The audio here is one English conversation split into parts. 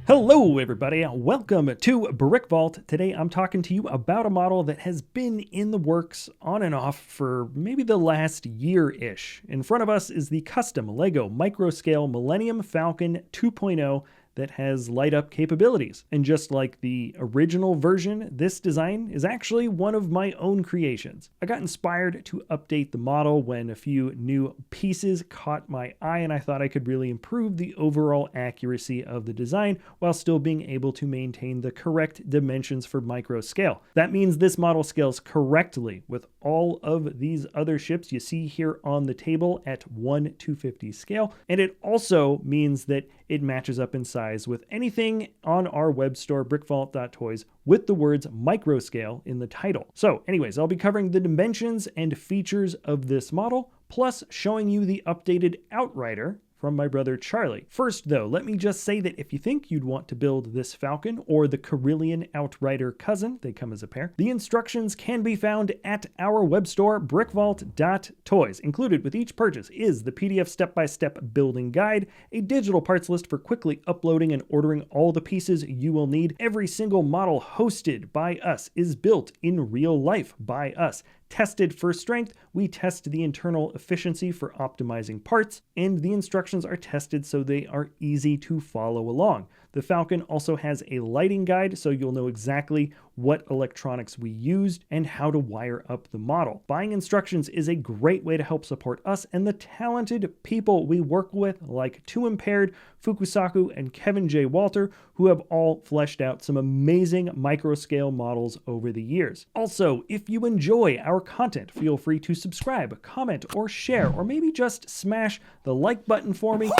Hello everybody, welcome to BrickVault. Today I'm talking to you about a model that has been in the works on and off for maybe the last year-ish. In front of us is the custom LEGO microscale Millennium Falcon 2.0 that has light-up capabilities. And just like the original version, this design is actually one of my own creations. I got inspired to update the model when a few new pieces caught my eye, and I thought I could really improve the overall accuracy of the design while still being able to maintain the correct dimensions for micro scale. That means this model scales correctly with all of these other ships you see here on the table at 1/250 scale, and it also means that it matches up in size with anything on our web store, BrickVault.toys, with the words microscale in the title. So anyways, I'll be covering the dimensions and features of this model, plus showing you the updated Outrider from my brother Charlie. First though, let me just say that if you think you'd want to build this Falcon or the Corellian Outrider cousin, they come as a pair, the instructions can be found at our web store, BrickVault.toys. Included with each purchase is the PDF step-by-step building guide, a digital parts list for quickly uploading and ordering all the pieces you will need. Every single model hosted by us is built in real life by us. Tested for strength, we test the internal efficiency for optimizing parts, and the instructions are tested so they are easy to follow along. The Falcon also has a lighting guide, so you'll know exactly what electronics we used and how to wire up the model. Buying instructions is a great way to help support us and the talented people we work with, like Too Impaired, Fukusaku, and Kevin J. Walter, who have all fleshed out some amazing microscale models over the years. Also, if you enjoy our content, feel free to subscribe, comment, or share, or maybe just smash the like button for me.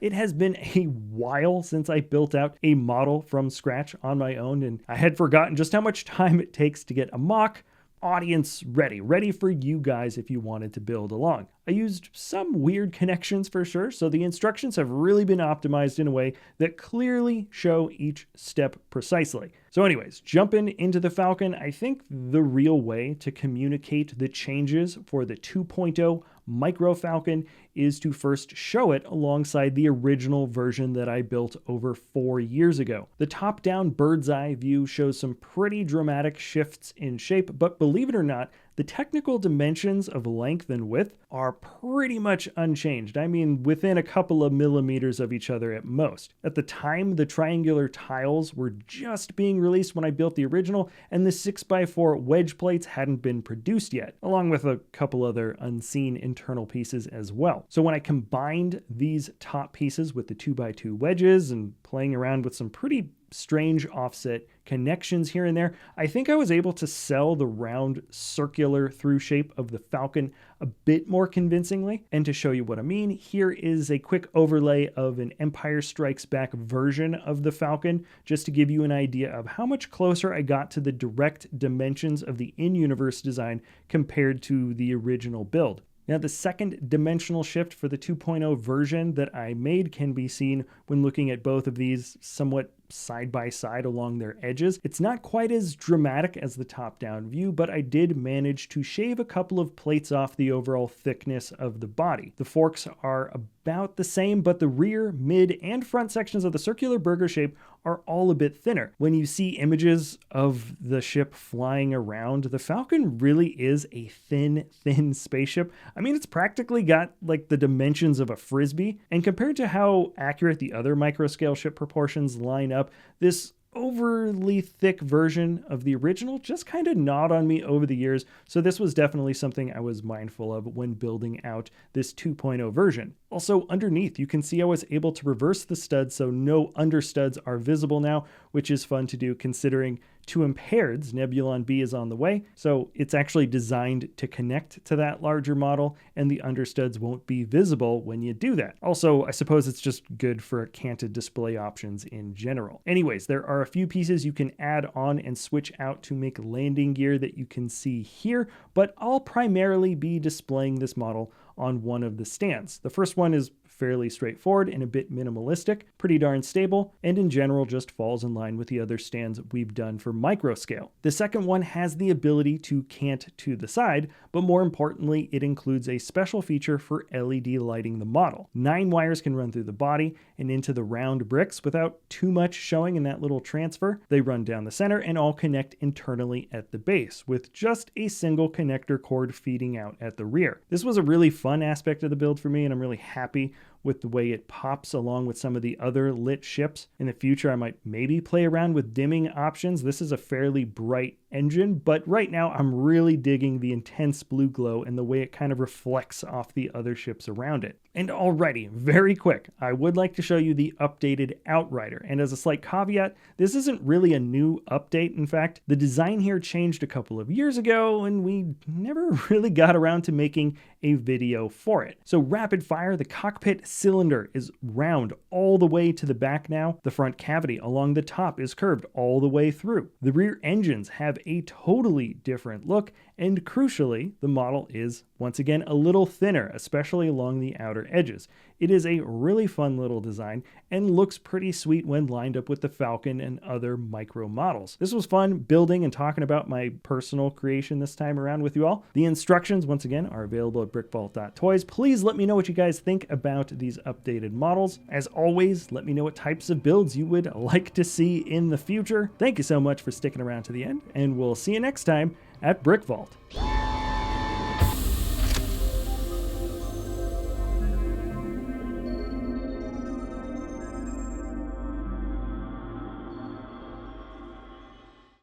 It has been a while since I built out a model from scratch on my own, and I had forgotten just how much time it takes to get a mock audience ready for you guys if you wanted to build along. I used some weird connections for sure, so the instructions have really been optimized in a way that clearly show each step precisely. So anyways, jumping into the Falcon, I think the real way to communicate the changes for the 2.0 Micro Falcon is to first show it alongside the original version that I built over 4 years ago. The top-down bird's eye view shows some pretty dramatic shifts in shape, but believe it or not, the technical dimensions of length and width are pretty much unchanged. I mean, within a couple of millimeters of each other at most. At the time, the triangular tiles were just being released when I built the original, and the 6x4 wedge plates hadn't been produced yet, along with a couple other unseen internal pieces as well. So when I combined these top pieces with the 2x2 wedges and playing around with some pretty strange offset connections here and there, I think I was able to sell the round circular through shape of the Falcon a bit more convincingly. And to show you what I mean, here is a quick overlay of an Empire Strikes Back version of the Falcon, just to give you an idea of how much closer I got to the direct dimensions of the in-universe design compared to the original build. Now, the second dimensional shift for the 2.0 version that I made can be seen when looking at both of these somewhat side by side along their edges. It's not quite as dramatic as the top-down view, but I did manage to shave a couple of plates off the overall thickness of the body. The forks are about the same, but the rear, mid, and front sections of the circular burger shape are all a bit thinner. When you see images of the ship flying around, the Falcon really is a thin spaceship. I mean, it's practically got like the dimensions of a Frisbee, and compared to how accurate the other microscale ship proportions line up, this overly thick version of the original just kind of gnawed on me over the years, so this was definitely something I was mindful of when building out this 2.0 version. Also, underneath, you can see I was able to reverse the studs so no understuds are visible now, which is fun to do considering to Impaired's Nebulon B is on the way, so it's actually designed to connect to that larger model, and the understuds won't be visible when you do that. Also, I suppose it's just good for canted display options in general. Anyways, there are a few pieces you can add on and switch out to make landing gear that you can see here, but I'll primarily be displaying this model on one of the stands. The first one is fairly straightforward and a bit minimalistic, pretty darn stable, and in general just falls in line with the other stands we've done for micro scale. The second one has the ability to cant to the side, but more importantly, it includes a special feature for LED lighting the model. 9 wires can run through the body and into the round bricks without too much showing in that little transfer. They run down the center and all connect internally at the base, with just a single connector cord feeding out at the rear. This was a really fun aspect of the build for me, and I'm really happy with the way it pops along with some of the other lit ships. In the future, I might maybe play around with dimming options. This is a fairly bright engine, but right now I'm really digging the intense blue glow and the way it kind of reflects off the other ships around it. And alrighty, very quick, I would like to show you the updated Outrider. And as a slight caveat, this isn't really a new update. In fact, the design here changed a couple of years ago and we never really got around to making a video for it. So rapid fire, the cockpit cylinder is round all the way to the back now. The front cavity along the top is curved all the way through. The rear engines have a totally different look, and crucially, the model is once again a little thinner, especially along the outer edges. It is a really fun little design and looks pretty sweet when lined up with the Falcon and other micro models. This was fun building and talking about my personal creation this time around with you all. The instructions, once again, are available at BrickVault.toys. Please let me know what you guys think about these updated models. As always, let me know what types of builds you would like to see in the future. Thank you so much for sticking around to the end, and we'll see you next time at BrickVault.